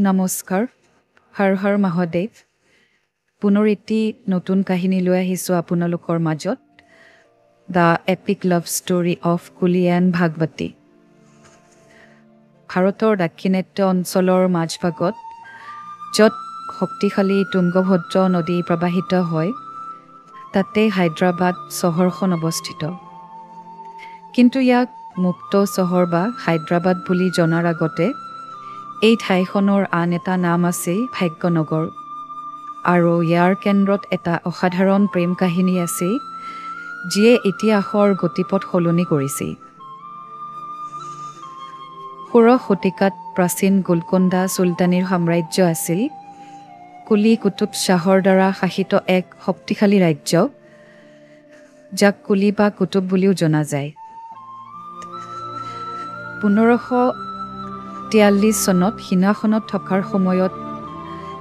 নমস্কাৰ হৰ হৰ মহাদেৱ পুনৰ এটি নতুন কাহিনী লৈ আহিছোঁ আপোনালোকৰ মাজত the epic love story of কুলি এণ্ড ভাগৱতী ভাৰতৰ দাক্ষিণাত্য অঞ্চলৰ মাজভাগত য'ত শক্তিশালী তুংগভদ্ৰ নদী প্ৰবাহিত হয় তাতে হায়দৰাবাদ চহৰখন অৱস্থিত কিন্তু ইয়াক মুক্ত চহৰ বা হায়দৰাবাদ বুলি জনাৰ আগতে এই ঠাইখনৰ আন এটা নাম আছিল ভাগ্যনগৰ আৰু ইয়াৰ কেন্দ্ৰত এটা অসাধাৰণ প্ৰেম কাহিনী আছে যিয়ে ইতিহাসৰ গতিপথ সলনি কৰিছে ষোড়শ শতিকাত প্ৰাচীন গোলকোণ্ডা চুলতানীৰ সাম্ৰাজ্য আছিল কুলি কুতুব শ্বাহৰ দ্বাৰা শাসিত এক শক্তিশালী ৰাজ্য যাক কুলি বা কুতুব বুলিও জনা যায় 1543 চনত সিংহাসনত থকাৰ সময়ত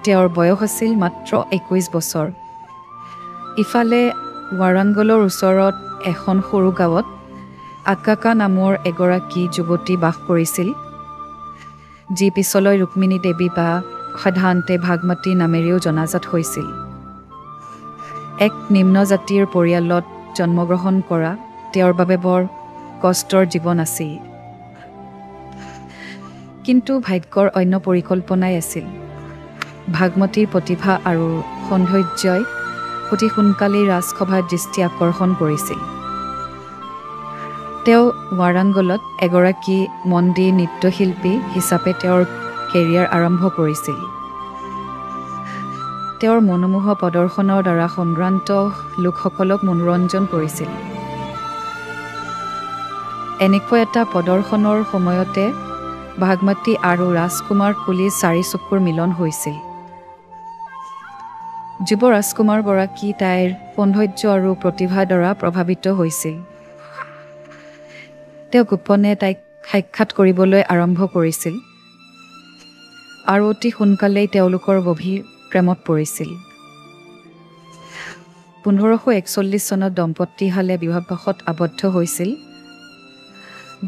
তেওঁৰ বয়স আছিল মাত্ৰ 21 বছৰ ইফালে ৱাৰাংগলৰ ওচৰত এখন সৰু গাঁৱত আকাকা নামৰ এগৰাকী যুৱতী বাস কৰিছিল যি পিছলৈ ৰুক্মিণী দেৱী বা সাধাৰণতে ভাগমতী নামেৰেও জনাজাত হৈছিল এক নিম্ন জাতিৰ পৰিয়ালত জন্মগ্ৰহণ কৰা তেওঁৰ বাবে বৰ কষ্টৰ জীৱন আছিল কিন্তু ভাগ্যৰ অন্য পৰিকল্পনাই আছিল ভাগমতীৰ প্ৰতিভা আৰু সৌন্দৰ্যই অতি সোনকালেই ৰাজসভাৰ দৃষ্টি আকৰ্ষণ কৰিছিল তেওঁ ৱাৰাংগলত এগৰাকী মন্দিৰ নৃত্যশিল্পী হিচাপে তেওঁৰ কেৰিয়াৰ আৰম্ভ কৰিছিল তেওঁৰ মনোমোহা প্ৰদৰ্শনৰ দ্বাৰা সম্ভ্ৰান্ত লোকসকলক মনোৰঞ্জন কৰিছিল এনেকুৱা এটা প্ৰদৰ্শনৰ সময়তে ভাগমতী আৰু ৰাজকুমাৰ কুলিৰ চাৰি চকুৰ মিলন হৈছিল যুৱ ৰাজকুমাৰগৰাকী তাইৰ সৌন্দৰ্য আৰু প্ৰতিভাৰ দ্বাৰা প্ৰভাৱিত হৈছিল তেওঁ গোপনে তাইক সাক্ষাৎ কৰিবলৈ আৰম্ভ কৰিছিল আৰু অতি সোনকালেই তেওঁলোকৰ গভীৰ প্ৰেমত পৰিছিল 1541 চনত দম্পতীহালে বিবাহপাশত আবদ্ধ হৈছিল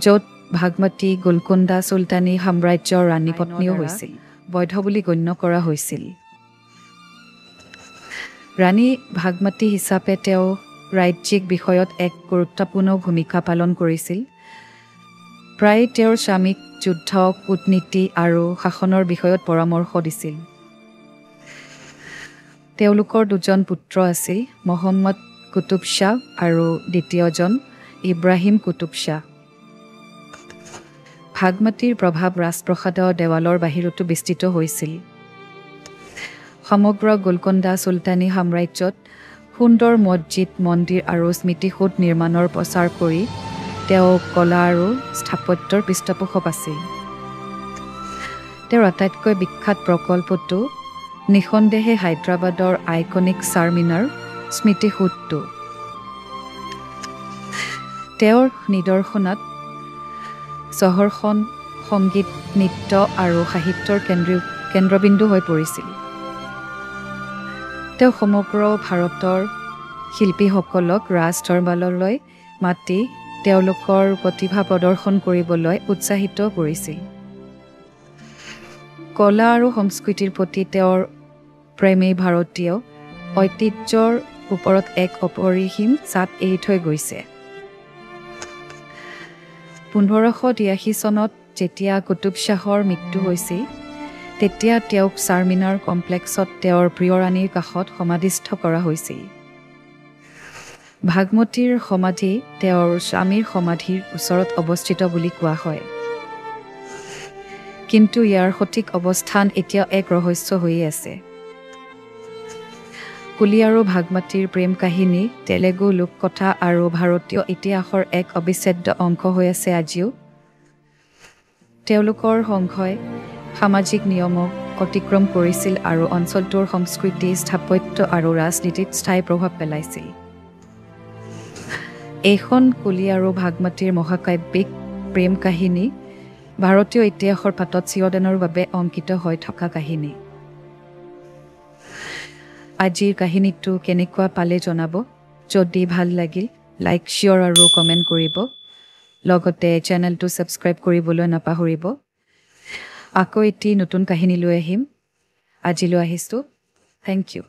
য'ত ভাগমতী গোলকোণ্ডা চুলতানী সাম্ৰাজ্যৰ ৰাণী পত্নীও হৈছিল বৈধ বুলি গণ্য কৰা হৈছিল ৰাণী ভাগমতী হিচাপে তেওঁ ৰাজ্যিক বিষয়ত এক গুৰুত্বপূৰ্ণ ভূমিকা পালন কৰিছিল প্ৰায় তেওঁৰ স্বামীক যুদ্ধ কূটনীতি আৰু শাসনৰ বিষয়ত পৰামৰ্শ দিছিল তেওঁলোকৰ দুজন পুত্ৰ আছিল মহম্মদ কুতুব শ্বাহ আৰু দ্বিতীয়জন ইব্ৰাহিম কুতুব শ্বাহ ভাগমতীৰ প্ৰভাৱ ৰাজপ্ৰসাদৰ দেৱালৰ বাহিৰতো বিস্তৃত হৈছিল সমগ্ৰ গোলকোণ্ডা চুলতানী সাম্ৰাজ্যত সুন্দৰ মছজিদ মন্দিৰ আৰু স্মৃতিসৌধ নিৰ্মাণৰ প্ৰচাৰ কৰি তেওঁ কলা আৰু স্থাপত্যৰ পৃষ্ঠপোষক আছিল তেওঁৰ আটাইতকৈ বিখ্যাত প্ৰকল্পটো নিঃসন্দেহে হায়দৰাবাদৰ আইকনিক চাৰমিনাৰ স্মৃতিসৌধটো তেওঁৰ নিদৰ্শনাত চহৰখন সংগীত নৃত্য আৰু সাহিত্যৰ কেন্দ্ৰবিন্দু হৈ পৰিছিল তেওঁ সমগ্ৰ ভাৰতৰ শিল্পীসকলক ৰাজ দৰবাৰলৈ মাতি তেওঁলোকৰ প্ৰতিভা প্ৰদৰ্শন কৰিবলৈ উৎসাহিত কৰিছিল কলা আৰু সংস্কৃতিৰ প্ৰতি তেওঁৰ প্ৰেমী ভাৰতীয় ঐতিহ্যৰ ওপৰত এক অপৰিসীম ছাপ এৰি থৈ গৈছে 1583 চনত যেতিয়া কুতুব শ্বাহৰ মৃত্যু হৈছিল তেতিয়া তেওঁক চাৰমিনাৰ কমপ্লেক্সত তেওঁৰ প্ৰিয় ৰাণীৰ কাষত সমাধিস্থ কৰা হৈছিল ভাগমতীৰ সমাধি তেওঁৰ স্বামীৰ সমাধিৰ ওচৰত অৱস্থিত বুলি কোৱা হয় কিন্তু ইয়াৰ সঠিক অৱস্থান এতিয়া এক ৰহস্য হৈ আছে কুলি আৰু ভাগমতীৰ প্ৰেম কাহিনী তেলেগু লোককথা আৰু ভাৰতীয় ইতিহাসৰ এক অবিচ্ছেদ্য অংশ হৈ আছে আজিও তেওঁলোকৰ সংঘই সামাজিক নিয়মক অতিক্ৰম কৰিছিল আৰু অঞ্চলটোৰ সংস্কৃতি স্থাপত্য আৰু ৰাজনীতিত স্থায়ী প্ৰভাৱ পেলাইছিল এইখন কুলি আৰু ভাগমতীৰ মহাকাব্যিক প্ৰেম কাহিনী ভাৰতীয় ইতিহাসৰ পাতত চিৰদিনৰ বাবে অংকিত হৈ থকা কাহিনী আজিৰ কাহিনীটো কেনেকুৱা পালে জনাব যদি ভাল লাগিল লাইক শ্বেয়াৰ আৰু কমেণ্ট কৰিব লগতে চেনেলটো ছাবস্ক্ৰাইব কৰিবলৈ নাপাহৰিব আকৌ এটি নতুন কাহিনী লৈ আহিম আজিলৈ আহিছোঁ থেংক ইউ